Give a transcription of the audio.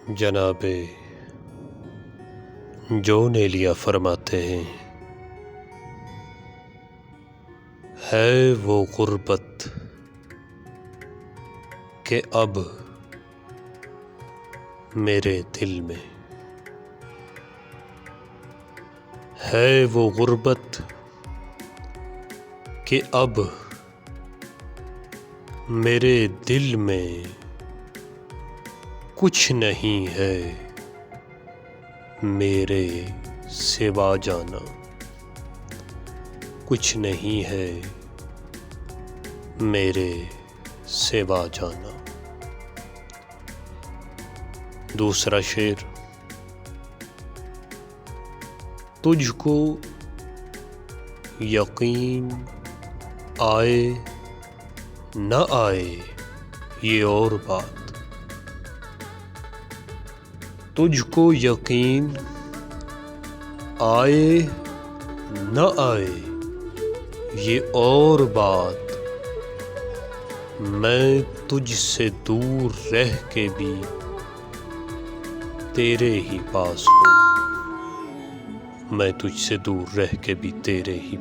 جناب جون ایلیا فرماتے ہیں، ہے وہ غربت کہ اب میرے دل میں، ہے وہ غربت کہ اب میرے دل میں کچھ نہیں ہے میرے سوا جانا، کچھ نہیں ہے میرے سوا جانا۔ دوسرا شعر، تجھ کو یقین آئے نہ آئے یہ اور بات، تجھ کو یقین آئے نہ آئے یہ اور بات، میں تجھ سے دور رہ کے بھی تیرے ہی پاس ہوں، میں تجھ سے دور رہ کے بھی تیرے ہی